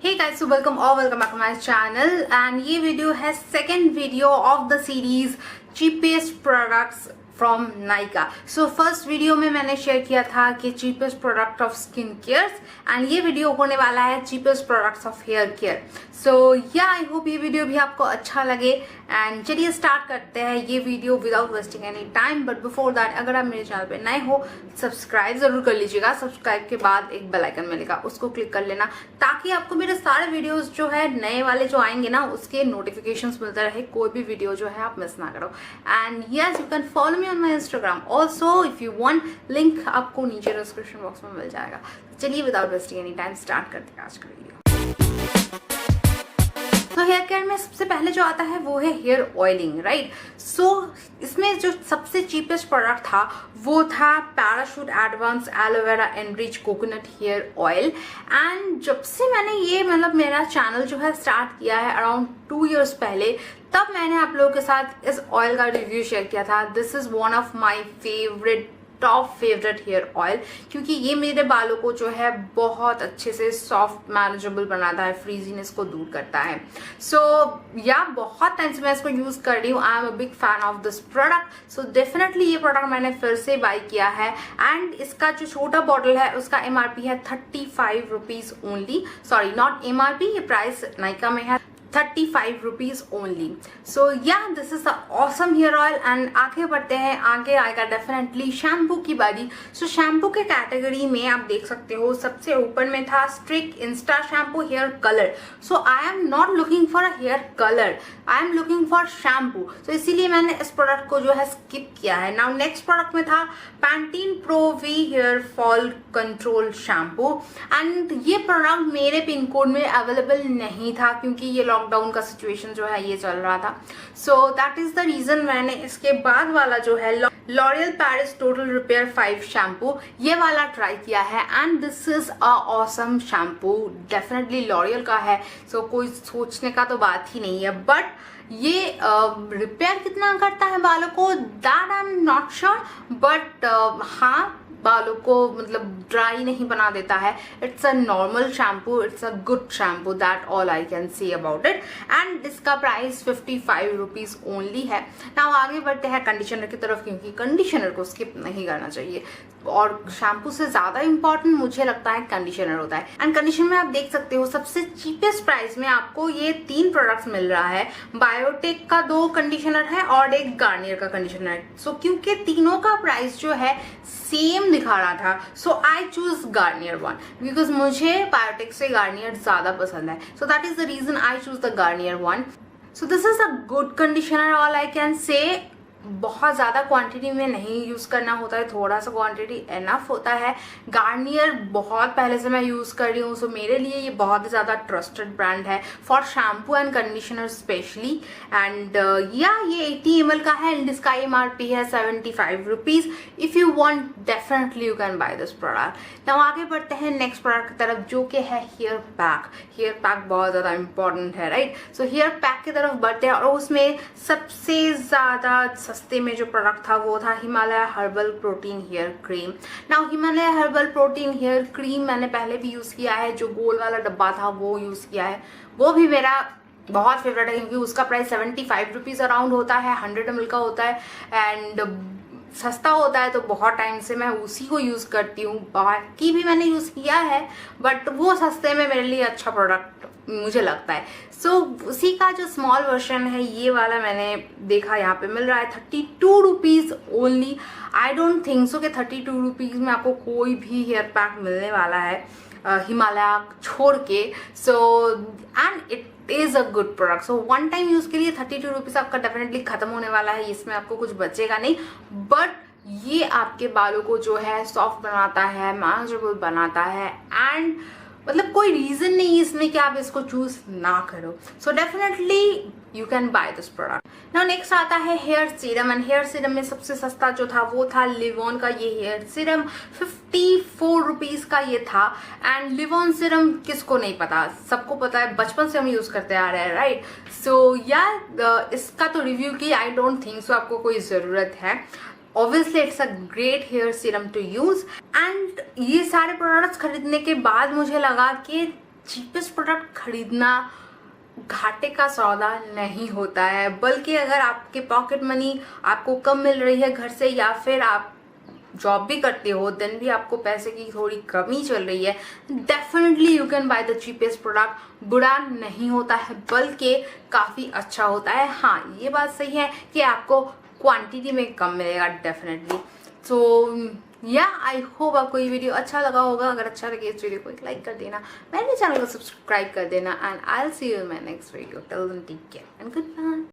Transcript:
Hey guys, so welcome back to my channel and ये video है second video of the series cheapest products from Nykaa. So first video में मैंने share किया था कि cheapest product of skin care and ये video होने वाला है cheapest products of hair care. So yeah I hope ये वीडियो भी आपको अच्छा लगे एंड चलिए स्टार्ट करते हैं ये video without wasting any time. But before that अगर आप मेरे चैनल पे नए हो सब्सक्राइब जरूर कर लीजिएगा। सब्सक्राइब के बाद एक बेल आइकन मिलेगा, उसको क्लिक कर लेना ताकि आपको मेरे सारे वीडियोस जो है नए वाले जो आएंगे ना उसके नोटिफिकेशंस मिलते रहे, कोई भी वीडियो जो है आप मिस ना करो। And yes you can follow me on my Instagram also if you want, link आपको नीचे डिस्क्रिप्शन बॉक्स में मिल जाएगा। चलिए without wasting any time start करते हैं आज का वीडियो। तो हेयर केयर में सबसे पहले जो आता है वो है हेयर ऑयलिंग, राइट। सो इसमें जो सबसे चीपेस्ट प्रोडक्ट था वो था Parachute advance aloe vera enrich coconut hair oil. And जब से मैंने ये मेरा चैनल जो है स्टार्ट किया है अराउंड 2 years पहले, तब मैंने आप लोगों के साथ इस ऑयल का रिव्यू शेयर किया था। This is one of my top favourite hair oil, क्योंकि ये मेरे बालों को जो है बहुत अच्छे से सॉफ्ट मैनेजेबल बनाता है, फ्रीजीनेस को दूर करता है। सो या बहुत टाइम से मैं इसको यूज कर रही हूँ। I am a big fan of this product. So definitely ये प्रोडक्ट मैंने फिर से बाय किया है एंड इसका जो छोटा बॉटल है उसका एमआरपी है 35 rupees only. Sorry not MRP, ये प्राइस नाइका में है 35 rupees only. So yeah this is the awesome hair oil. And आगे बढ़ते हैं, आगे आएगा डेफिनेटली शैम्पू की बारी। सो शैम्पू के कैटेगरी में आप देख सकते हो सबसे ऊपर में था Streax insta shampoo hair colour. So I am not looking for a hair colour, I am looking for shampoo. तो इसीलिए मैंने इस प्रोडक्ट को जो है स्किप किया है। नाउ नेक्स्ट प्रोडक्ट में था Pantene pro V hair fall control shampoo. And ये प्रोडक्ट मेरे पिन कोड में अवेलेबल नहीं था क्योंकि ये लॉकडाउन का सिचुएशन जो है ये चल रहा था। So that is the reason मैंने इसके बाद वाला जो है L'Oreal Paris total repair 5 shampoo ये वाला ट्राई किया है and this is a awesome shampoo. Definitely L'Oreal का है, सो कोई सोचने का तो बात ही नहीं है। बट ये रिपेयर कितना करता है बालों को that I am not sure, but हाँ बालों को ड्राई नहीं बना देता है। It's a normal shampoo, it's a good shampoo, that all I can see about it. And इसका प्राइस 55 रुपीज ओनली है। नाउ आगे बढ़ते हैं कंडीशनर की तरफ, क्योंकि कंडीशनर को स्किप नहीं करना चाहिए और शैम्पू से ज्यादा इंपॉर्टेंट मुझे लगता है कंडीशनर होता है। एंड कंडीशनर में आप देख सकते हो सबसे चीपेस्ट प्राइस में आपको ये 3 प्रोडक्ट्स मिल रहा है। बायोटेक का 2 कंडीशनर है और एक गार्नियर का कंडीशनर है। सो क्योंकि तीनों का प्राइस जो है सेम दिखा रहा था, so I choose Garnier one because मुझे बायोटेक से गार्नियर ज्यादा पसंद है। So that is the reason I choose the Garnier one. So this is a good conditioner, all I can say. बहुत ज़्यादा क्वांटिटी में नहीं यूज़ करना होता है, थोड़ा सा क्वांटिटी एनफ होता है। गार्नियर बहुत पहले से मैं यूज़ कर रही हूँ, सो मेरे लिए ये बहुत ज़्यादा ट्रस्टेड ब्रांड है for shampoo and conditioner specially. And या ये 80 ml का है एंड इसका एमआरपी है 75 rupees. If you want definitely you can buy this product. Now आगे बढ़ते हैं नेक्स्ट प्रोडक्ट की तरफ जो कि है हेयर पैक। हेयर पैक बहुत ज़्यादा इंपॉर्टेंट है, राइट। सो हेयर पैक की तरफ बढ़ते हैं और उसमें सबसे ज़्यादा सस्ते में जो प्रोडक्ट था वो था Himalaya herbal protein hair cream. Now Himalaya herbal protein hair cream मैंने पहले भी यूज किया है, जो गोल वाला डब्बा था वो यूज किया है, वो भी मेरा बहुत फेवरेट है क्योंकि उसका प्राइस 75 रुपीज अराउंड होता है, 100 ml का होता है एंड सस्ता होता है। तो बहुत टाइम से मैं उसी को यूज करती हूँ। बाकी भी मैंने यूज किया है बट वो सस्ते में मेरे लिए अच्छा प्रोडक्ट मुझे लगता है। सो उसी का जो स्मॉल वर्जन है ये वाला मैंने देखा यहाँ पे मिल रहा है 32 rupees only. I don't think so कि 32 रुपीज में आपको कोई भी हेयर पैक मिलने वाला है हिमालय छोड़ के। So and it is a good product. So one time use के लिए 32 रुपीज आपका डेफिनेटली खत्म होने वाला है, इसमें आपको कुछ बचेगा नहीं। बट ये आपके बालों को जो है सॉफ्ट बनाता है, मैनेजेबल बनाता है एंड कोई रीजन नहीं है इसमें कि आप इसको चूज ना करो। So definitely you can buy this product. Now next आता है hair serum. And hair serum में सबसे सस्ता जो था वो था लिवॉन का ये हेयर सीरम। 54 रुपीज का ये था। एंड लिवॉन सीरम किसको नहीं पता, सबको पता है, बचपन से हम यूज करते आ रहे हैं, राइट। सो या इसका तो रिव्यू की आई डोंट थिंक सो आपको कोई जरूरत है। Obviously it's a great hair serum to use। and ये सारे प्रोडक्ट्स खरीदने के बाद मुझे लगा कि चीपेस्ट प्रोडक्ट खरीदना घाटे का सौदा नहीं होता है, बल्कि अगर आपके पॉकेट मनी आपको कम मिल रही है घर से, या फिर आप जॉब भी करते हो देन भी आपको पैसे की थोड़ी कमी चल रही है, definitely you can by the cheapest product. बुरा नहीं होता है बल्कि काफ़ी अच्छा होता है। हाँ, ये बात सही है कि आपको क्वांटिटी में कम मिलेगा definitely. So yeah I hope आपको ये वीडियो अच्छा लगा होगा। अगर अच्छा लगे इस वीडियो को एक लाइक कर देना, मेरे चैनल को सब्सक्राइब कर देना, and I will see you in my next video. Till then take care and good bye.